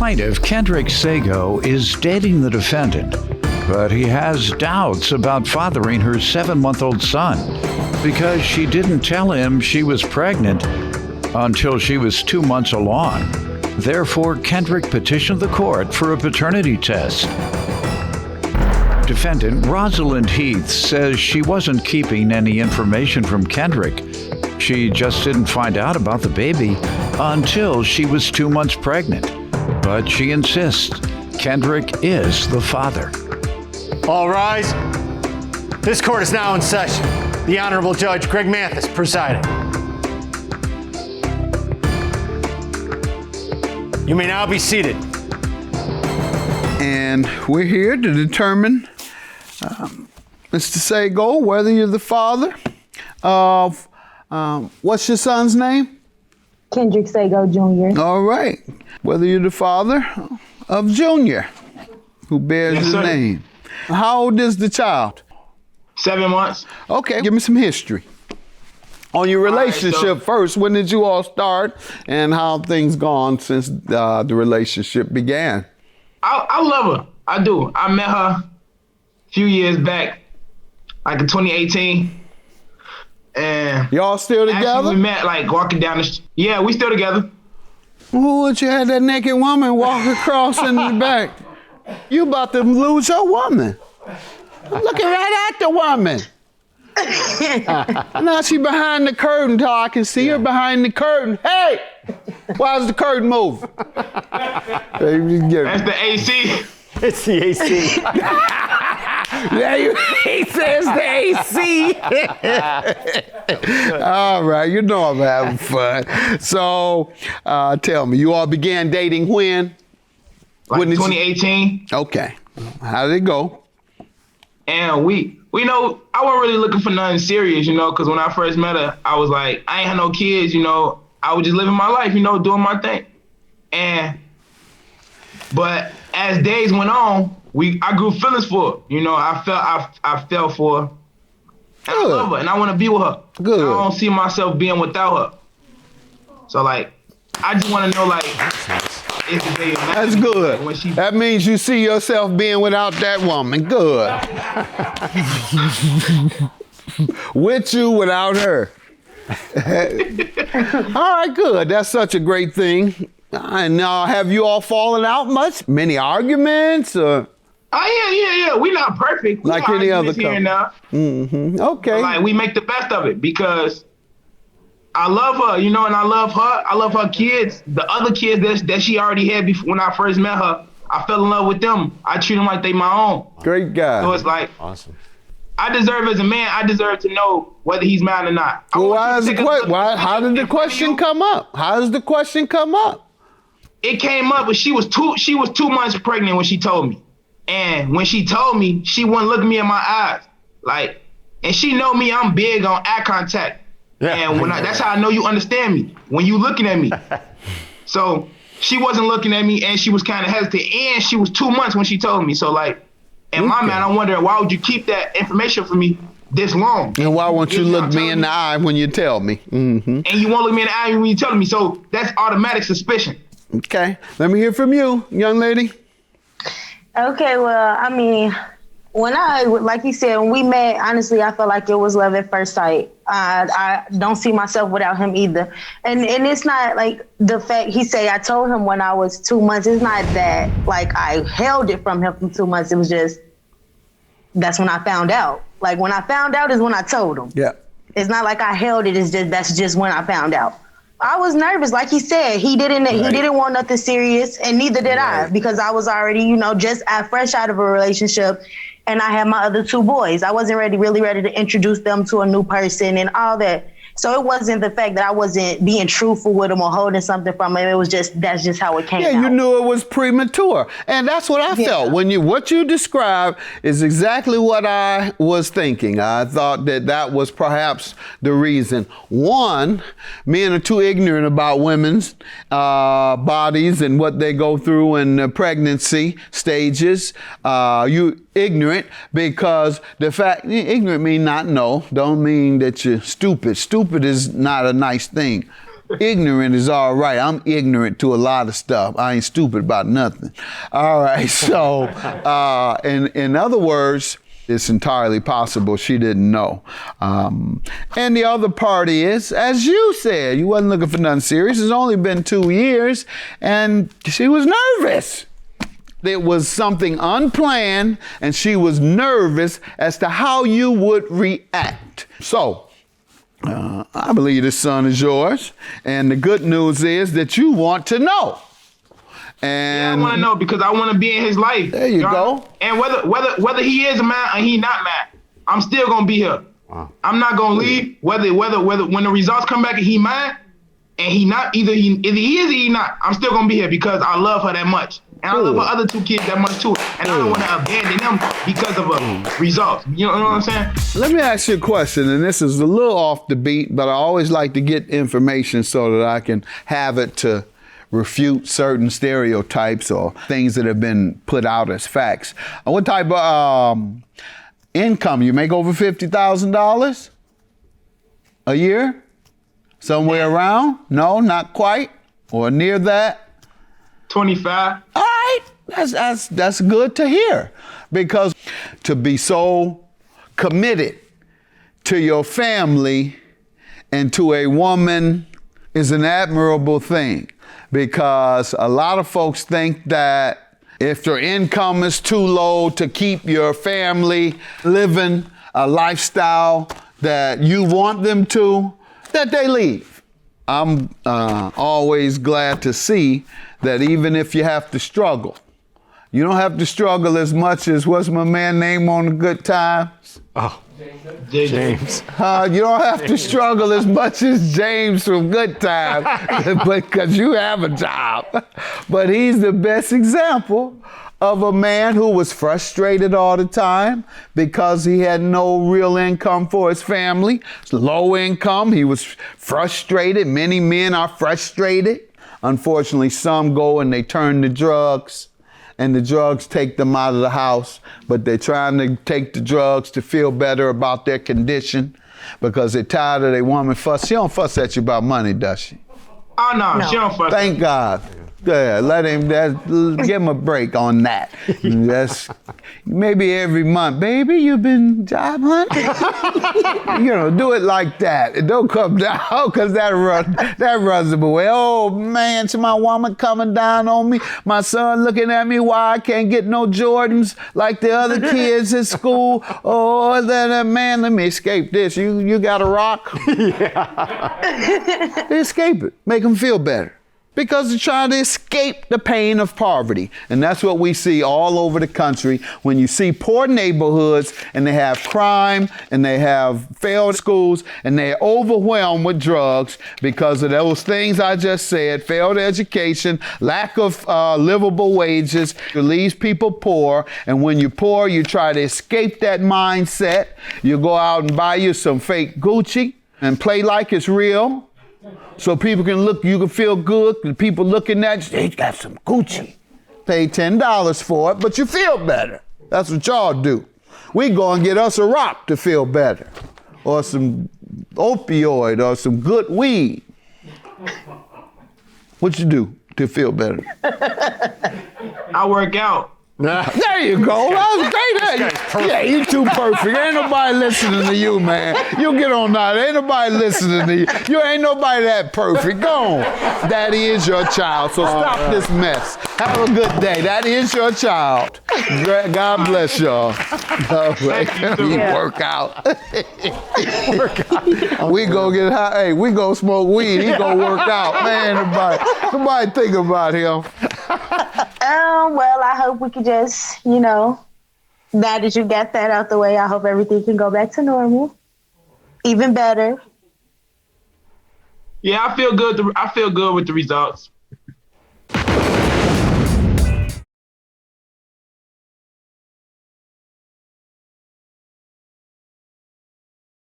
plaintiff, Kendrick Sago, is dating the defendant, but he has doubts about fathering her 7-month-old son because she didn't tell him she was pregnant until she was 2 months along. Therefore, Kendrick petitioned the court for a paternity test. Defendant Rosalind Heath says she wasn't keeping any information from Kendrick. She just didn't find out about the baby until she was 2 months pregnant. But she insists Kendrick is the father. All rise. This court is now in session. The Honorable Judge Greg Mathis presiding. You may now be seated. And we're here to determine, Mr. Sago, whether you're the father of, what's your son's name? Kendrick Sago Jr. All right. Whether you're the father of Junior, who bears Yes, his sir. name. How old is the child? 7 months. Okay, give me some history. On your relationship first, when did you all start and how have things gone since the relationship began? I love her. I do. I met her a few years back, like in 2018. And y'all still together? actually we met like walking down the street. Yeah, we still together. Who would you had that naked woman walk across in the back? You about to lose your woman. Looking right at the woman. Now she behind the curtain till I can see her behind the curtain. Hey, why is the curtain moving? That's the AC. It's the AC. Yeah, he says the AC. All right, you know I'm having fun. So, tell me, you all began dating when? Like When did you- 2018. Okay. How did it go? And we know, I wasn't really looking for nothing serious, because when I first met her, I was like, I ain't had no kids, I was just living my life, doing my thing. But as days went on, I grew feelings for her. I fell for her. And I love her, and I want to be with her. Good. I don't see myself being without her. So, I just want to know, is the day That's good. That means you see yourself being without that woman. Good. With you, without her. All right, good. That's such a great thing. And have you all fallen out much? Many arguments? Oh, yeah. We not perfect. Like any other here and now. Mm-hmm. Okay. But, we make the best of it because I love her, and I love her. I love her kids. The other kids that she already had before when I first met her, I fell in love with them. I treat them like they my own. Great guy. So it's Awesome. I deserve as a man, I deserve to know whether he's mine or not. Well, how did the question come up? How does the question come up? It came up, but she was 2 months pregnant when she told me. And when she told me, she wouldn't look me in my eyes. And she know me, I'm big on eye contact. Yeah. And that's how I know you understand me, when you looking at me. So she wasn't looking at me and she was kind of hesitant. And she was 2 months when she told me. So in my mind, I'm wondering, why would you keep that information from me this long? And why won't you look me in the eye when you tell me? Mm-hmm. And you won't look me in the eye when you tell me. So that's automatic suspicion. Okay. Let me hear from you, young lady. Okay, well, I mean, like you said, when we met, honestly, I felt like it was love at first sight. I don't see myself without him either. And it's not like the fact he say I told him when I was 2 months. It's not that I held it from him for 2 months. It was just, that's when I found out. When I found out is when I told him. Yeah. It's not like I held it. It's just, that's just when I found out. I was nervous, like he said. He didn't want nothing serious, and neither did I, because I was already, just fresh out of a relationship, and I had my other 2 boys. I wasn't really ready to introduce them to a new person and all that. So it wasn't the fact that I wasn't being truthful with him or holding something from him. It was just, that's just how it came out. Yeah, you knew it was premature. And that's what I felt. What you described is exactly what I was thinking. I thought that was perhaps the reason. One, men are too ignorant about women's bodies and what they go through in the pregnancy stages. You ignorant because ignorant mean not know, don't mean that you're stupid. Stupid is not a nice thing. Ignorant is all right. I'm ignorant to a lot of stuff. I ain't stupid about nothing. All right. So, in other words, it's entirely possible she didn't know. And the other part is, as you said, you wasn't looking for nothing serious. It's only been 2 years, and she was nervous. It was something unplanned, and she was nervous as to how you would react. So, I believe this son is yours, and the good news is that you want to know. And I want to know because I want to be in his life. There you go. And whether he is mad or he not mad, I'm still gonna be here. Wow. I'm not gonna leave. Whether when the results come back and he mad and he not, either he is or he not, I'm still gonna be here because I love her that much. And I love her other 2 kids that much too. And I don't want to abandon them because of results. You know what I'm saying? Let me ask you a question, and this is a little off the beat, but I always like to get information so that I can have it to refute certain stereotypes or things that have been put out as facts. What type of income? You make over $50,000 a year? Somewhere around? No, not quite, or near that? 25. All right, that's good to hear, because to be so committed to your family and to a woman is an admirable thing, because a lot of folks think that if your income is too low to keep your family living a lifestyle that you want them to, that they leave. I'm always glad to see that even if you have to struggle, you don't have to struggle as much as, what's my man name on the Good Times? Oh, James. You don't have to struggle as much as James from Good Times, because you have a job. But he's the best example of a man who was frustrated all the time because he had no real income for his family. It's low income. He was frustrated. Many men are frustrated. Unfortunately, some go and they turn to drugs, and the drugs take them out of the house, but they're trying to take the drugs to feel better about their condition because they're tired of their woman fuss. She don't fuss at you about money, does she? Oh, no. She don't fuss. Thank God. Yeah, give him a break on that. That's maybe every month. Baby, you been job hunting? Do it like that. It don't come down, because that runs them away. Oh man, so my woman coming down on me. My son looking at me why I can't get no Jordans like the other kids at school. Oh, then man, let me escape this. You got a rock? Yeah. Escape it. Make them feel better. Because they're trying to escape the pain of poverty. And that's what we see all over the country. When you see poor neighborhoods and they have crime and they have failed schools and they're overwhelmed with drugs because of those things I just said, failed education, lack of livable wages, it leaves people poor. And when you're poor, you try to escape that mindset. You go out and buy you some fake Gucci and play like it's real. So people can look, you can feel good, the people looking at you, they got some Gucci. Pay $10 for it, but you feel better. That's what y'all do. We go and get us a rock to feel better, or some opioid, or some good weed. What you do to feel better? I work out. There you go. That was great. Yeah, you too perfect. Ain't nobody listening to you, man. You get on that. Ain't nobody listening to you. You ain't nobody that perfect. Go on. That is your child. So stop this mess. Have a good day. That is your child. God bless y'all. You work out. We go get high. Hey, we go smoke weed. He go work out. Man, nobody think about him. Well, I hope we could just, now that you got that out the way, I hope everything can go back to normal. Even better. Yeah, I feel good with the results.